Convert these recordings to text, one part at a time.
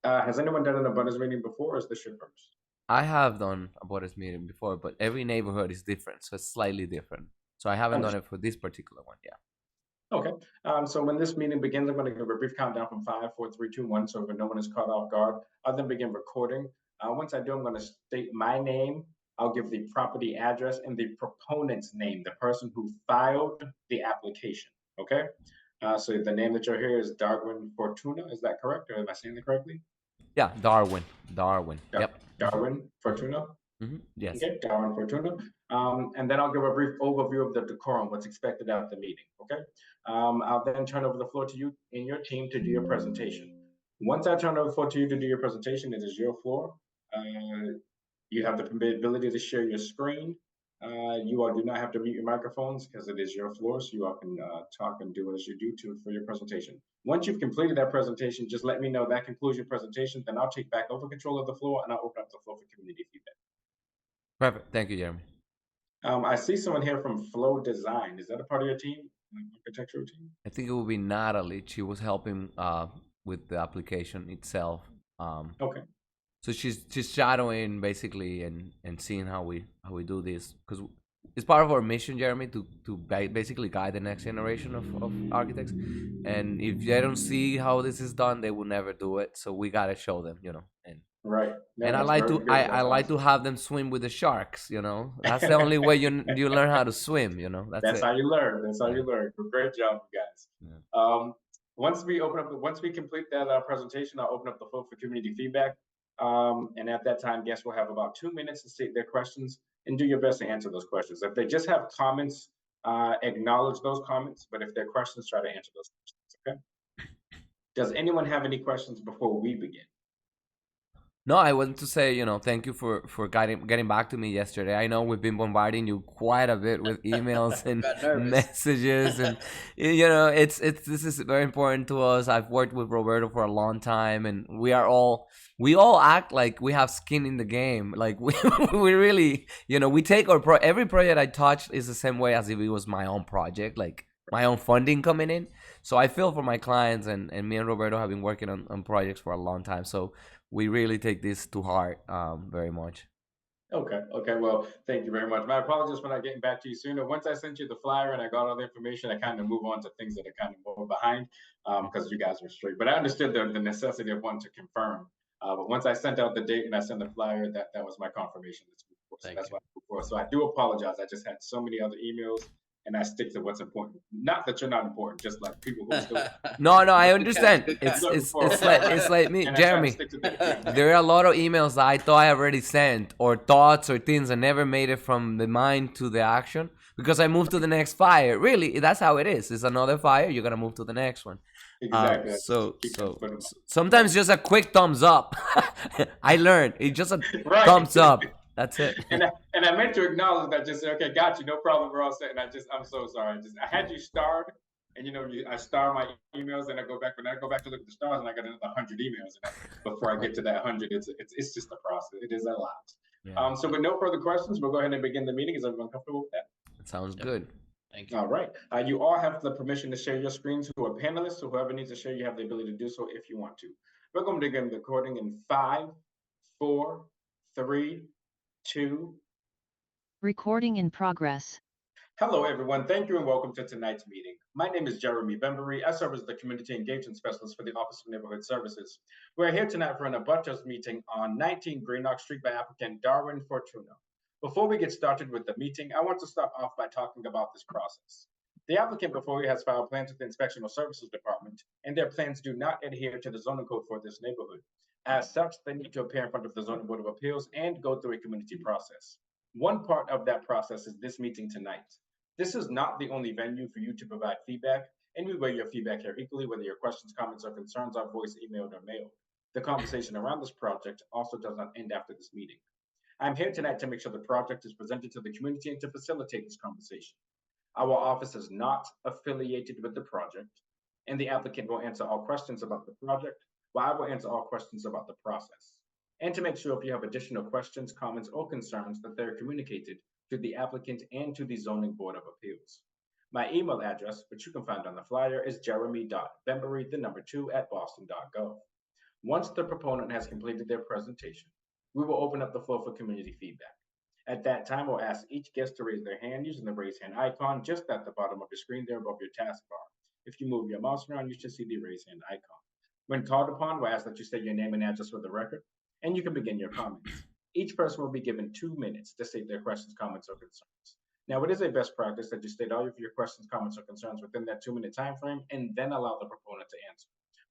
Has anyone done an Abutters meeting before, or is this your first? I have done a Abutters meeting before, but every neighborhood is different, so it's slightly different. So I haven't done Understood. it for this particular one. Yeah. Okay. So when this meeting begins, I'm going to give a brief countdown from five, four, three, two, one. So if no one is caught off guard, I'll then begin recording. Once I do, I'm going to state my name. I'll give the property address and the proponent's name, the person who filed the application. Okay. So the name that you're here is Darwin Fortuna. Is that correct, or am I saying that correctly? Yeah, Darwin. Darwin. Dar- Yep. Darwin Fortuna. Yes. Okay, Darwin Fortuna. And then I'll give a brief overview of the decorum, what's expected at the meeting. Okay. I'll then turn over the floor to you and your team to do your presentation. Once I turn over the floor to you to do your presentation, it is your floor. You have the ability to share your screen. You all do not have to mute your microphones because it is your floor, so you all can talk and do as you do to for your presentation. Once you've completed that presentation, just let me know that concludes your presentation. Then I'll take back over control of the floor and I'll open up the floor for community feedback. Perfect. Thank you, Jeremy. I see someone here from Flow Design. Is that a part of your team, architectural team? I think it will be Natalie. She was helping with the application itself. Um, Okay. so she's shadowing basically and seeing how we do this because it's part of our mission, Jeremy, to basically guide the next generation of architects. And if they don't see how this is done, they will never do it. So we gotta show them, Right. No, And I that's like very to good. I That's like to awesome. have them swim with the sharks. That's the only way you learn how to swim. That's That's it. how you learn. That's how Yeah. you learn. Great job, you guys. Yeah. Once we complete that presentation, I'll open up the floor for community feedback. And at that time, guests will have about 2 minutes to state their questions and do your best to answer those questions. If they just have comments, acknowledge those comments. But if they're questions, try to answer those questions. Okay. Does anyone have any questions before we begin? No, I wanted to say, thank you for getting back to me yesterday. I know we've been bombarding you quite a bit with emails and Got nervous. messages, and it's this is very important to us. I've worked with Roberto for a long time, and we all act like we have skin in the game. Like we really, we take every project I touch is the same way as if it was my own project, like my own funding coming in. So I feel for my clients, and me and Roberto have been working on projects for a long time. So we really take this to heart very much. Okay. Okay. Well, thank you very much. My apologies for not getting back to you sooner. Once I sent you the flyer and I got all the information, I kind of move on to things that are kind of more behind because you guys were straight. But I understood the necessity of wanting to confirm. But once I sent out the date and I sent the flyer, that was my confirmation. So Thank that's you. why I moved forward. So I do apologize. I just had so many other emails and I stick to what's important. Not that you're not important, just like people who are still No, I Good catch. understand. Good It's catch. looking it's for a it's like it's flyer, like me, and I try to Jeremy. stick to that. Yeah. There are a lot of emails that I thought I already sent, or thoughts or things that never made it from the mind to the action because I moved to the next fire. Really, that's how it is. It's another fire. You're gonna move to the next one. Exactly. I just So keep so putting them sometimes just a quick thumbs up. I learned. It's just a right. thumbs up. That's it. And I meant to acknowledge that. Just say, okay, got you, no problem. We're all set. And I'm so sorry. I had you starred, and I star my emails, and I go back when I go back to look at the stars, and I got another 100 emails, and before I get to that 100, it's just a process. It is a lot. Yeah, So with no further questions, we'll go ahead and begin the meeting. Is everyone comfortable with that? it sounds Yep. good. Thank you. All right. You all have the permission to share your screens who are panelists, so whoever needs to share, you have the ability to do so if you want to. We're going to begin the recording in 5, 4, 3, 2. Recording in progress. Hello, everyone. Thank you and welcome to tonight's meeting. My name is Jeremy Bembury. I serve as the Community Engagement Specialist for the Office of Neighborhood Services. We're here tonight for an Abutters meeting on 19 Greenock Street by applicant Darwin Fortuna. Before we get started with the meeting, I want to start off by talking about this process. The applicant before you has filed plans with the Inspectional Services Department, and their plans do not adhere to the zoning code for this neighborhood. As such, they need to appear in front of the Zoning Board of Appeals and go through a community process. One part of that process is this meeting tonight. This is not the only venue for you to provide feedback, and we weigh your feedback here equally, whether your questions, comments, or concerns are voiced, emailed, or mailed. The conversation around this project also does not end after this meeting. I'm here tonight to make sure the project is presented to the community and to facilitate this conversation. Our office is not affiliated with the project, and the applicant will answer all questions about the project, while I will answer all questions about the process. And to make sure if you have additional questions, comments, or concerns that they're communicated to the applicant and to the Zoning Board of Appeals. My email address, which you can find on the flyer, is jeremy.bembury, the number 2, at boston.gov. Once the proponent has completed their presentation, we will open up the floor for community feedback. At that time, we'll ask each guest to raise their hand using the raise hand icon just at the bottom of your screen there above your taskbar. If you move your mouse around, you should see the raise hand icon. When called upon, we'll ask that you state your name and address for the record, and you can begin your comments. Each person will be given 2 minutes to state their questions, comments, or concerns. Now, it is a best practice that you state all of your questions, comments, or concerns within that 2 minute time frame and then allow the proponent to answer.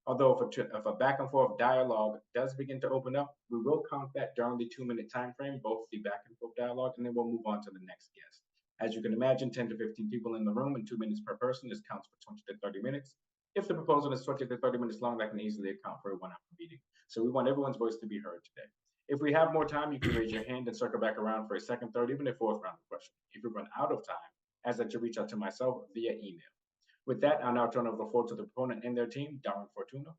Although if a back and forth dialogue does begin to open up, we will count that during the 2 minute time frame, both the back and forth dialogue, and then we'll move on to the next guest. As you can imagine, 10 to 15 people in the room and 2 minutes per person. This counts for 20 to 30 minutes. If the proposal is 20 to 30 minutes long, that can easily account for a 1 hour meeting. So we want everyone's voice to be heard today. If we have more time, you can raise your hand and circle back around for a second, third, even a fourth round of questions. If we run out of time, ask that you reach out to myself via email. With that, I'll now turn over the floor to the proponent and their team, Darwin Fortuna.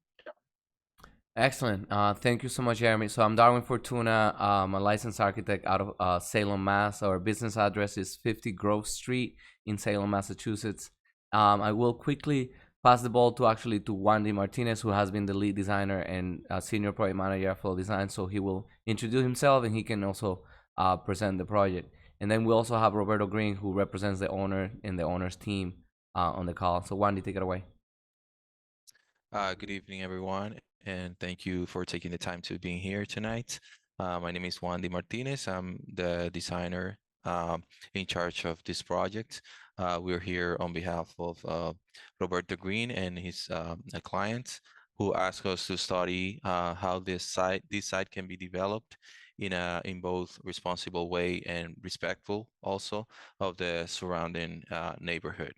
Excellent. Thank you so much, Jeremy. So I'm Darwin Fortuna. I'm a licensed architect out of Salem, Mass. Our business address is 50 Grove Street in Salem, Massachusetts. I will quickly pass the ball to Wandy Martinez, who has been the lead designer and senior project manager for design. So he will introduce himself and he can also present the project. And then we also have Roberto Green, who represents the owner and the owner's team on the call. So Wandy, take it away. Good evening, everyone, and thank you for taking the time to being here tonight. My name is Wandy Martinez. I'm the designer in charge of this project. We're here on behalf of Roberto Green and his clients who asked us to study how this site can be developed in both responsible way and respectful also of the surrounding neighborhood.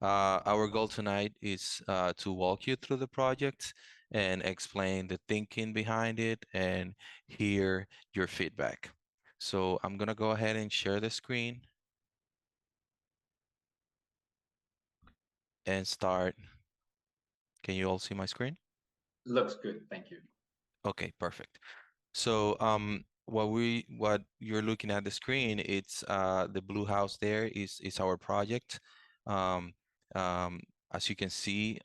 Our goal tonight is to walk you through the project and explain the thinking behind it and hear your feedback. So I'm gonna go ahead and share the screen and start. Can you all see my screen? Looks good, thank you. Okay, perfect. So what you're looking at the screen, it's the blue house there is our project. Um, as you can see,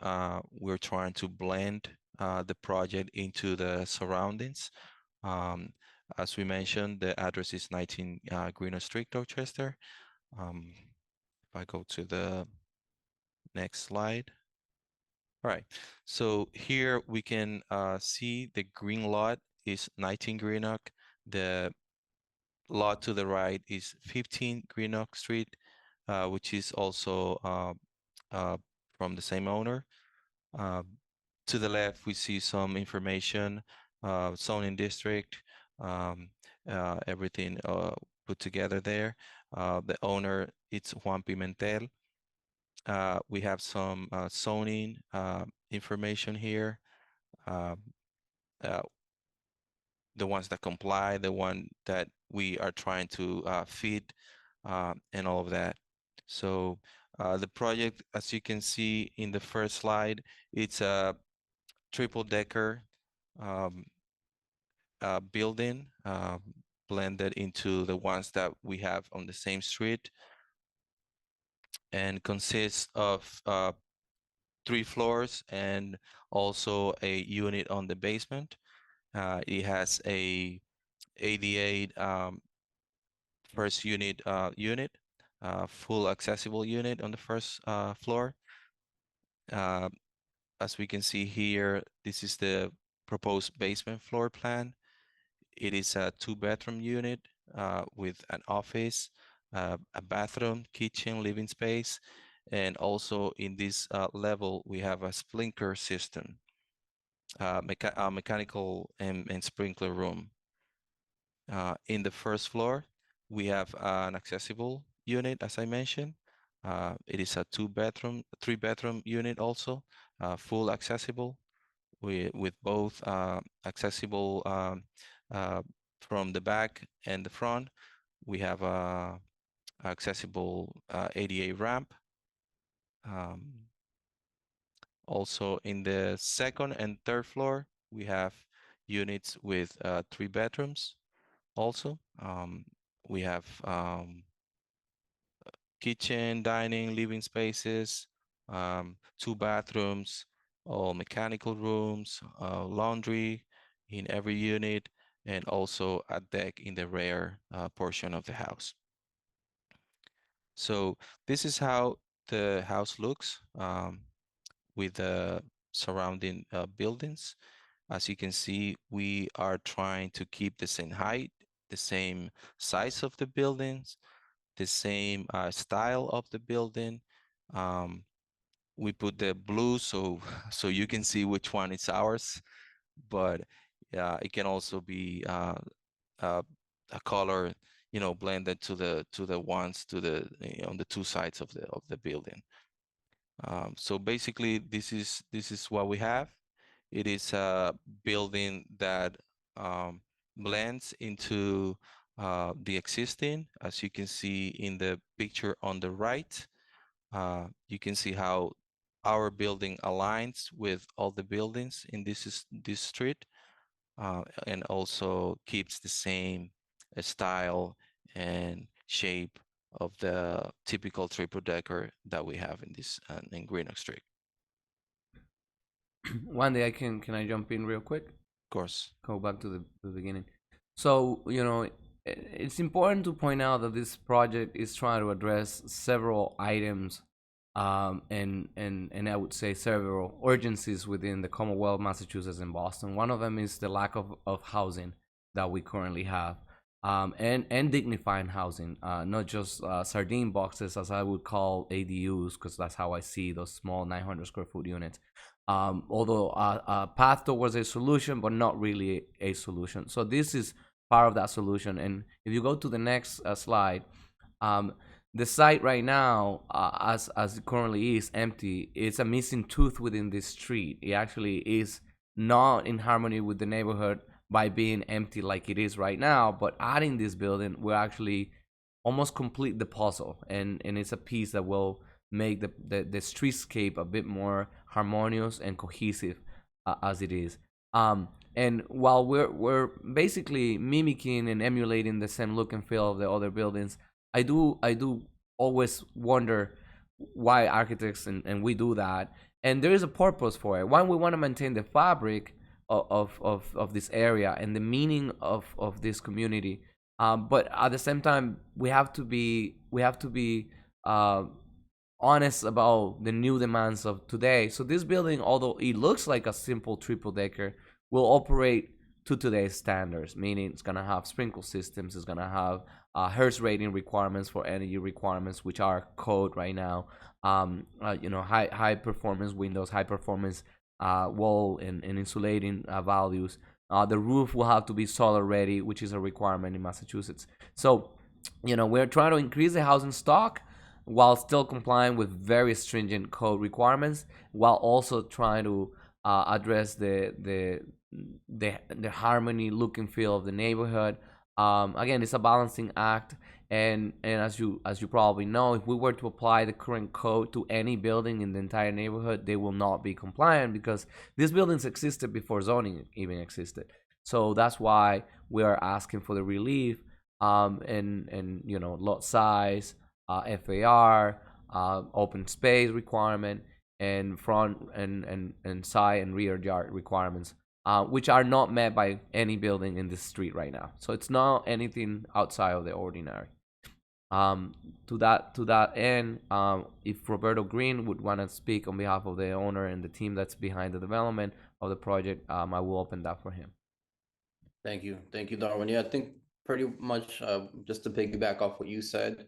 we're trying to blend the project into the surroundings. As we mentioned, the address is 19 Greener Street, Dorchester. If I go to the next slide. All right, so here we can see the green lot is 19 Greenock. The lot to the right is 15 Greenock Street, which is also from the same owner. To the left, we see some information, zoning district, everything put together there. The owner, it's Juan Pimentel. We have some zoning information here. The ones that comply, the one that we are trying to feed, and all of that. So the project, as you can see in the first slide, it's a triple-decker building blended into the ones that we have on the same street, and consists of 3 floors and also a unit on the basement. It has a ADA first unit full accessible unit on the first floor. As we can see here, this is the proposed basement floor plan. It is a 2-bedroom unit with an office, a bathroom, kitchen, living space, and also in this level we have a sprinkler system, mechanical and sprinkler room. In the first floor, we have an accessible unit, as I mentioned. It is a 2-bedroom, 3-bedroom unit also, full accessible, with both accessible from the back and the front. We have a accessible ADA ramp. Also in the second and third floor, we have units with 3 bedrooms also. We have kitchen, dining, living spaces, 2 bathrooms, all mechanical rooms, laundry in every unit, and also a deck in the rear portion of the house. So this is how the house looks with the surrounding buildings. As you can see, we are trying to keep the same height, the same size of the buildings, the same style of the building. Um, we put the blue so so you can see which one is ours, but it can also be uh, a color, blended to the ones to the on the two sides of the building. So basically, this is what we have. It is a building that blends into the existing, as you can see in the picture on the right. You can see how our building aligns with all the buildings in this street, and also keeps the same style and shape of the typical triple decker that we have in this in Greenock Street. One day can I jump in real quick? Of course. Go back to the beginning. So, it's important to point out that this project is trying to address several items, and I would say several urgencies within the Commonwealth, Massachusetts, and Boston. One of them is the lack of housing that we currently have, and dignifying housing, not just sardine boxes, as I would call ADUs, because that's how I see those small 900 square foot units. Although a path towards a solution, but not really a solution. So this is part of that solution. And if you go to the next slide, the site right now, as it currently is empty, it's a missing tooth within this street. It actually is not in harmony with the neighborhood by being empty like it is right now. But adding this building will actually almost complete the puzzle, and it's a piece that will make the streetscape a bit more harmonious and cohesive, as it is. And while we're basically mimicking and emulating the same look and feel of the other buildings, I do always wonder why architects and we do that. And there is a purpose for it. One, we want to maintain the fabric of this area and the meaning of this community. But at the same time, we have to be honest about the new demands of today. So this building, although it looks like a simple triple decker, will operate to today's standards, meaning it's gonna have sprinkle systems, it's gonna have Hertz rating requirements for energy requirements, which are code right now. High performance windows, high performance wall and insulating values. The roof will have to be solar ready, which is a requirement in Massachusetts. So, we're trying to increase the housing stock while still complying with very stringent code requirements, while also trying to address the harmony, look and feel of the neighborhood. Again, it's a balancing act, and as you probably know, if we were to apply the current code to any building in the entire neighborhood, they will not be compliant because these buildings existed before zoning even existed. So that's why we are asking for the relief, and lot size, FAR, open space requirement, and front and side and rear yard requirements, which are not met by any building in this street right now. So it's not anything outside of the ordinary. To that end, if Roberto Green would want to speak on behalf of the owner and the team that's behind the development of the project, I will open that for him. Thank you, Darwin. Yeah, I think pretty much just to piggyback off what you said,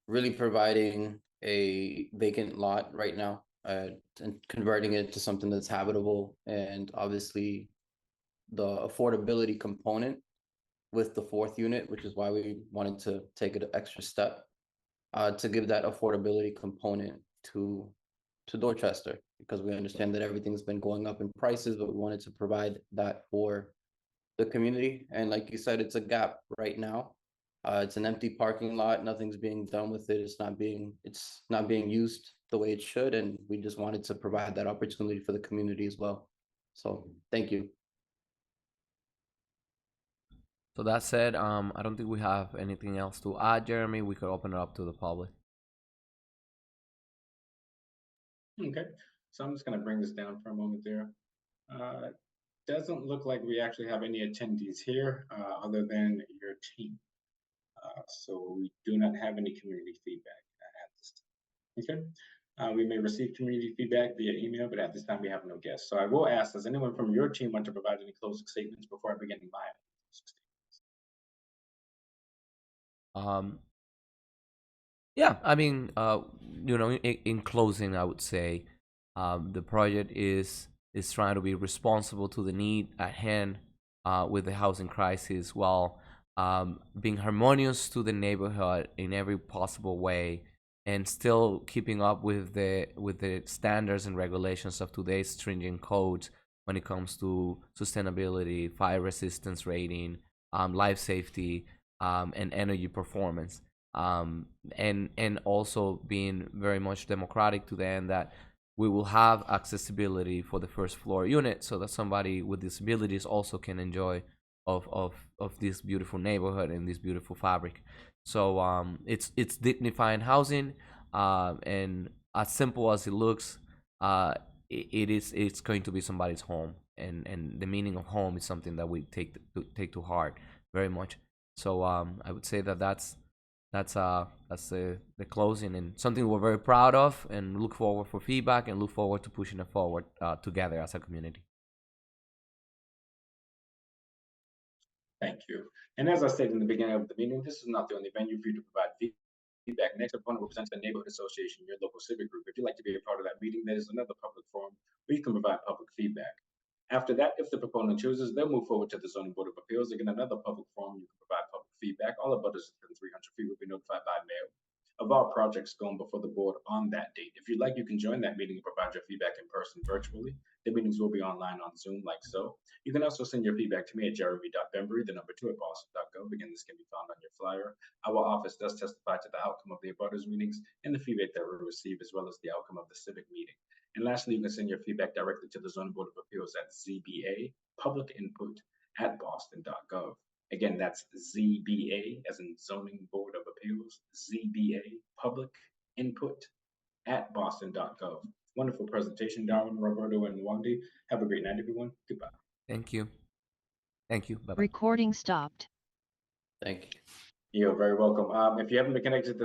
really providing a vacant lot right now, and converting it to something that's habitable, and obviously the affordability component with the fourth unit, which is why we wanted to take it an extra step, to give that affordability component to Dorchester, because we understand that everything's been going up in prices, but we wanted to provide that for the community. And like you said, it's a gap right now. It's an empty parking lot. Nothing's being done with it. It's not being used the way it should. And we just wanted to provide that opportunity for the community as well. So thank you. So that said, I don't think we have anything else to add, Jeremy. We could open it up to the public. Okay, so I'm just going to bring this down for a moment there. Doesn't look like we actually have any attendees here other than your team. So we do not have any community feedback at this time. Okay. We may receive community feedback via email, but at this time we have no guests. So I will ask, does anyone from your team want to provide any closing statements before I begin my Yeah, I mean, in closing, I would say the project is trying to be responsible to the need at hand with the housing crisis, while being harmonious to the neighborhood in every possible way, and still keeping up with the standards and regulations of today's stringent codes when it comes to sustainability, fire resistance rating, life safety, and energy performance. And also being very much democratic to the end that we will have accessibility for the first floor unit, so that somebody with disabilities also can enjoy of this beautiful neighborhood and this beautiful fabric. So it's dignifying housing, and as simple as it looks, it's going to be somebody's home, and the meaning of home is something that we take to heart very much. So I would say that that's the closing, and something we're very proud of, and look forward for feedback, and look forward to pushing it forward together as a community. Thank you. And as I said in the beginning of the meeting, this is not the only venue for you to provide feedback. Next, opponent represents the neighborhood association, your local civic group. If you'd like to be a part of that meeting, there is another public forum where you can provide public feedback. After that, if the proponent chooses, they'll move forward to the Zoning Board of Appeals. Again, another public forum, you can provide public feedback. All abutters within 300 feet will be notified by mail of all projects going before the board on that date. If you'd like, you can join that meeting and provide your feedback in person virtually. The meetings will be online on Zoom like so. You can also send your feedback to me at jeremy.bembury, the number 2 at boston.gov. Again, this can be found on your flyer. Our office does testify to the outcome of the abutters meetings and the feedback that we receive, as well as the outcome of the civic meeting. And lastly, you can send your feedback directly to the Zoning Board of Appeals at ZBA, public input at boston.gov. Again, that's ZBA, as in Zoning Board of Appeals, ZBA, public input at boston.gov. Wonderful presentation, Darwin, Roberto, and Wandi. Have a great night, everyone. Goodbye. Thank you. Bye-bye. Recording stopped. Thank you. You're very welcome. If you haven't been connected to